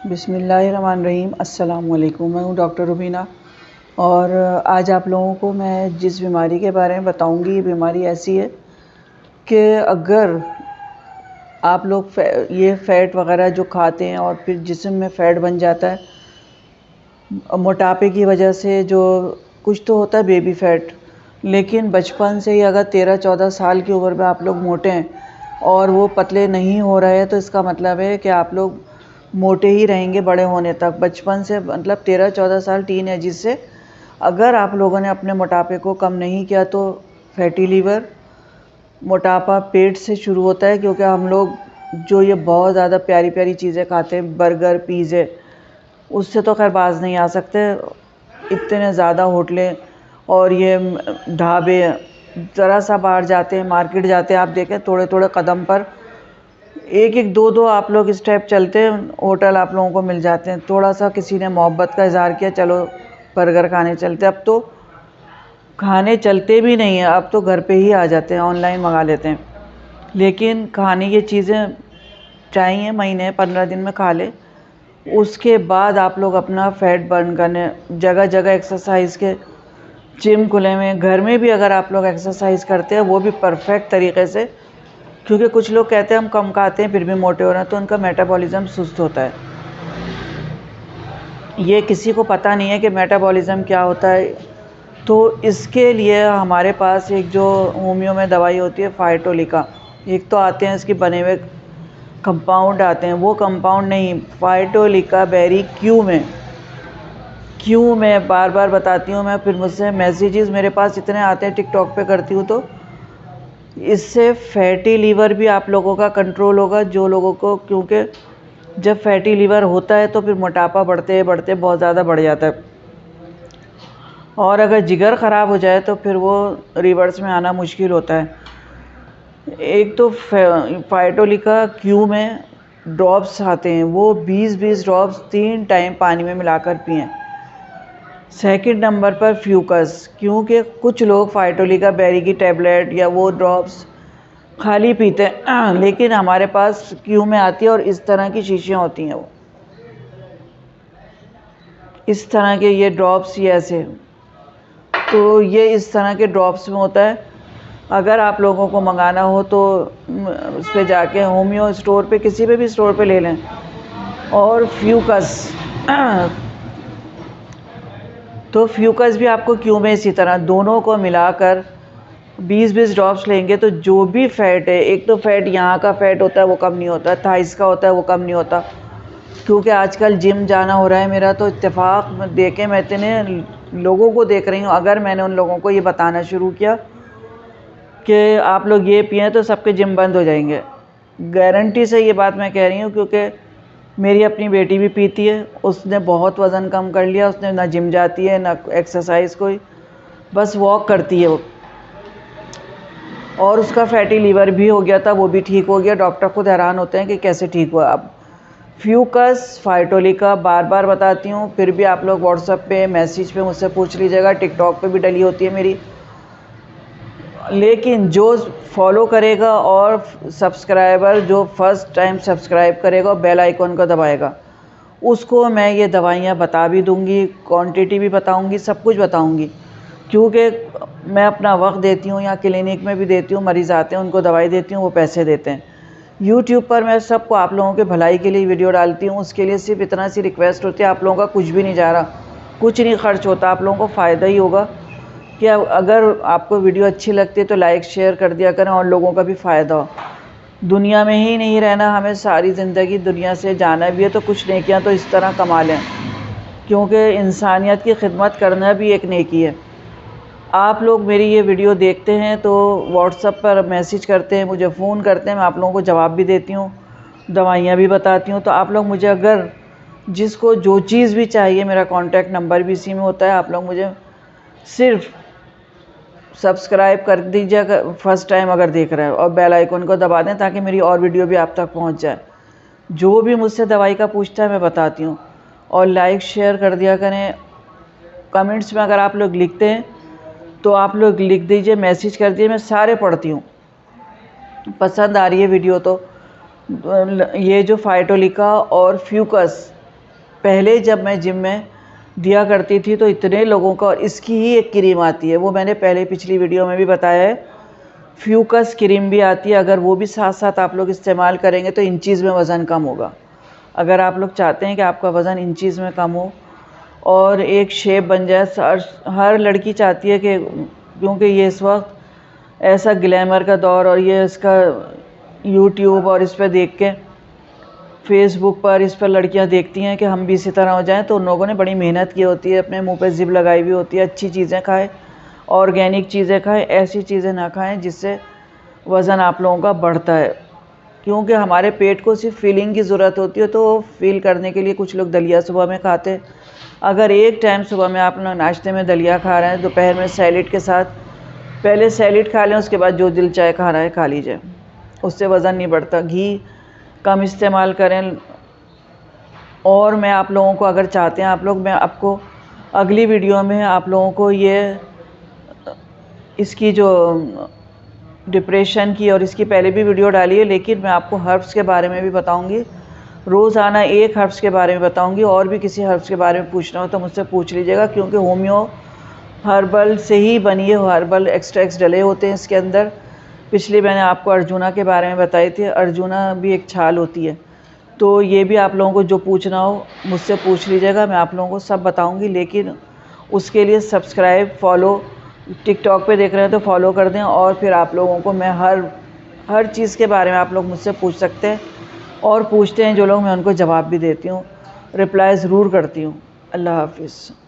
बिस्मिल्लाहिर्रहमानिर्रहीम। अस्सलाम वालेकुम। मैं हूँ डॉक्टर रुबीना और आज आप लोगों को मैं जिस बीमारी के बारे में बताऊँगी, ये बीमारी ऐसी है कि अगर आप लोग ये फ़ैट वग़ैरह जो खाते हैं और फिर जिस्म में फ़ैट बन जाता है मोटापे की वजह से, जो कुछ तो होता है बेबी फ़ैट, लेकिन बचपन से ही अगर 13-14 साल की उम्र में आप लोग मोटे हैं और वो पतले नहीं हो रहे हैं, तो इसका मतलब है कि आप लोग मोटे ही रहेंगे बड़े होने तक। बचपन से मतलब 13-14 साल टीन एज से अगर आप लोगों ने अपने मोटापे को कम नहीं किया तो फैटी लीवर, मोटापा पेट से शुरू होता है। क्योंकि हम लोग जो ये बहुत ज़्यादा प्यारी प्यारी चीज़ें खाते हैं, बर्गर पिज़्ज़े, उससे तो खैर बाज नहीं आ सकते। इतने ज़्यादा होटलें और ये ढाबे, ज़रा सा बाहर जाते हैं, मार्केट जाते हैं, आप देखें थोड़े थोड़े कदम पर एक दो आप लोग स्टेप चलते हैं, होटल आप लोगों को मिल जाते हैं। थोड़ा सा किसी ने मोहब्बत का इज़हार किया, चलो बर्गर खाने चलते। अब तो खाने चलते भी नहीं हैं, अब तो घर पे ही आ जाते हैं, ऑनलाइन मंगा लेते हैं। लेकिन खाने की चीज़ें चाहिए, महीने 15 दिन में खा ले। उसके बाद आप लोग अपना फ़ैट बर्न करने, जगह जगह एक्सरसाइज के जिम खुले हुए हैं। घर में भी अगर आप लोग एक्सरसाइज करते हैं, वो भी परफेक्ट तरीके से, क्योंकि कुछ लोग कहते हैं हम कम खाते हैं फिर भी मोटे हो रहे हैं, तो उनका मेटाबॉलिज्म सुस्त होता है। ये किसी को पता नहीं है कि मेटाबॉलिज्म क्या होता है। तो इसके लिए हमारे पास एक जो होम्यो में दवाई होती है फाइटोलिका, एक तो आते हैं इसके बने हुए कंपाउंड आते हैं, वो कंपाउंड नहीं, फाइटोलिका बेरी क्यों मैं बार बार बताती हूँ। मैं फिर मुझसे मैसेजेस मेरे पास इतने आते हैं, टिकटॉक पे करती हूँ, तो इससे फैटी लीवर भी आप लोगों का कंट्रोल होगा, जो लोगों को, क्योंकि जब फैटी लीवर होता है तो फिर मोटापा बढ़ते बढ़ते बहुत ज़्यादा बढ़ जाता है। और अगर जिगर ख़राब हो जाए तो फिर वो रिवर्स में आना मुश्किल होता है। एक तो फाइटोलिका क्यू में ड्रॉप्स आते हैं, वो 20-20 ड्रॉप्स 3 टाइम पानी में मिलाकर पिएं। सेकंड नंबर पर फ्यूकस, क्योंकि कुछ लोग फाइटोलिका बेरी की टैबलेट या वो ड्रॉप्स खाली पीते हैं, लेकिन हमारे पास क्यू में आती है और इस तरह की शीशियाँ होती हैं, वो इस तरह के ये ड्रॉप्स, ये ऐसे, तो ये इस तरह के ड्रॉप्स में होता है। अगर आप लोगों को मंगाना हो तो उस पर जाके होम्यो स्टोर पे, किसी पे भी स्टोर पे ले लें। और फ्यूकस, तो फ्यूकस भी आपको क्यों में इसी तरह दोनों को मिलाकर 20-20 ड्रॉप्स लेंगे तो जो भी फ़ैट है, एक तो फ़ैट यहाँ का फ़ैट होता है वो कम नहीं होता, थाइस का होता है वो कम नहीं होता। क्योंकि आजकल जिम जाना हो रहा है मेरा, तो इत्तेफाक देखे मैं इतने लोगों को देख रही हूँ, अगर मैंने उन लोगों को ये बताना शुरू किया कि आप लोग ये पिएं तो सबके जिम बंद हो जाएंगे। गारंटी से ये बात मैं कह रही हूँ, क्योंकि मेरी अपनी बेटी भी पीती है, उसने बहुत वज़न कम कर लिया, उसने ना जिम जाती है ना एक्सरसाइज, कोई बस वॉक करती है वो, और उसका फैटी लीवर भी हो गया था, वो भी ठीक हो गया। डॉक्टर खुद हैरान होते हैं कि कैसे ठीक हुआ। अब फ्यूकस, फाइटोलिका बार बार बताती हूँ, फिर भी आप लोग व्हाट्सएप पे मैसेज पे मुझसे पूछ लीजिएगा, टिकटॉक पे भी डली होती है मेरी। लेकिन जो फॉलो करेगा और सब्सक्राइबर जो फर्स्ट टाइम सब्सक्राइब करेगा और बेल आइकॉन को दबाएगा, उसको मैं ये दवाइयाँ बता भी दूँगी, क्वांटिटी भी बताऊँगी, सब कुछ बताऊँगी। क्योंकि मैं अपना वक्त देती हूँ, या क्लिनिक में भी देती हूँ, मरीज़ आते हैं उनको दवाई देती हूँ, वो पैसे देते हैं। यूट्यूब पर मैं सबको आप लोगों के भलाई के लिए वीडियो डालती हूँ, उसके लिए सिर्फ इतना सी रिक्वेस्ट होती है, आप लोगों का कुछ भी नहीं जा रहा, कुछ नहीं खर्च होता, आप लोगों को फ़ायदा ही होगा कि अगर आपको वीडियो अच्छी लगती है तो लाइक शेयर कर दिया करें और लोगों का भी फ़ायदा हो। दुनिया में ही नहीं रहना, हमें सारी ज़िंदगी दुनिया से जाना भी है, तो कुछ नेकियां तो इस तरह कमा लें, क्योंकि इंसानियत की खिदमत करना भी एक नेकी है। आप लोग मेरी ये वीडियो देखते हैं तो व्हाट्सएप पर मैसेज करते हैं, मुझे फ़ोन करते हैं, मैं आप लोगों को जवाब भी देती हूँ, दवाइयाँ भी बताती हूँ। तो आप लोग मुझे, अगर जिसको जो चीज़ भी चाहिए, मेरा कॉन्टैक्ट नंबर भी इसी में होता है, आप लोग मुझे सिर्फ सब्सक्राइब कर दीजिएगा फर्स्ट टाइम अगर देख रहे हो, और बेल आइकन को दबा दें ताकि मेरी और वीडियो भी आप तक पहुंच जाए। जो भी मुझसे दवाई का पूछता है मैं बताती हूँ, और लाइक शेयर कर दिया करें। कमेंट्स में अगर आप लोग लिखते हैं तो आप लोग लिख दीजिए, मैसेज कर दिए, मैं सारे पढ़ती हूँ। पसंद आ रही है वीडियो तो ये जो फाइटोलिका और फ्यूकस, पहले जब मैं जिम में दिया करती थी तो इतने लोगों का, और इसकी ही एक क्रीम आती है, वो मैंने पहले पिछली वीडियो में भी बताया है, फ्यूकस क्रीम भी आती है। अगर वो भी साथ साथ आप लोग इस्तेमाल करेंगे तो इंचीज़ में वज़न कम होगा। अगर आप लोग चाहते हैं कि आपका वज़न इंचीज़ में कम हो और एक शेप बन जाए, हर लड़की चाहती है कि, क्योंकि ये इस वक्त ऐसा ग्लैमर का दौर, और ये इसका यूट्यूब और इस पर देख के, फेसबुक पर इस पर लड़कियां देखती हैं कि हम भी इसी तरह हो जाएं, तो उन लोगों ने बड़ी मेहनत की होती है, अपने मुंह पे जिप लगाई हुई होती है। अच्छी चीज़ें खाएं, ऑर्गेनिक चीज़ें खाएं, ऐसी चीज़ें ना खाएं जिससे वज़न आप लोगों का बढ़ता है। क्योंकि हमारे पेट को सिर्फ फीलिंग की ज़रूरत होती है, तो फील करने के लिए कुछ लोग दलिया सुबह में खाते। अगर एक टाइम सुबह में आप लोग नाश्ते में दलिया खा रहे हैं, दोपहर में सैलेड के साथ, पहले सैलेड खा लें, उसके बाद जो दिल चाहे खाना है खा लीजिए, उससे वज़न नहीं बढ़ता। घी कम इस्तेमाल करें। और मैं आप लोगों को, अगर चाहते हैं आप लोग, मैं आपको अगली वीडियो में आप लोगों को ये इसकी जो डिप्रेशन की, और इसकी पहले भी वीडियो डाली है, लेकिन मैं आपको हर्ब्स के बारे में भी बताऊंगी। रोज़ाना एक हर्ब्स के बारे में बताऊंगी, और भी किसी हर्ब्स के बारे में पूछना हो तो मुझसे पूछ लीजिएगा, क्योंकि होम्यो हर्बल से ही बनी है, हर्बल एक्सट्रैक्ट्स डले होते हैं इसके अंदर। पिछली मैंने आपको अर्जुना के बारे में बताई थी, अर्जुना भी एक छाल होती है। तो ये भी आप लोगों को जो पूछना हो मुझसे पूछ लीजिएगा, मैं आप लोगों को सब बताऊंगी। लेकिन उसके लिए सब्सक्राइब, फॉलो, टिकटॉक पे देख रहे हैं तो फॉलो कर दें, और फिर आप लोगों को मैं हर चीज़ के बारे में आप लोग मुझसे पूछ सकते हैं, और पूछते हैं जो लोग, मैं उनको जवाब भी देती हूँ, रिप्लाई ज़रूर करती हूँ। अल्लाह हाफिज़।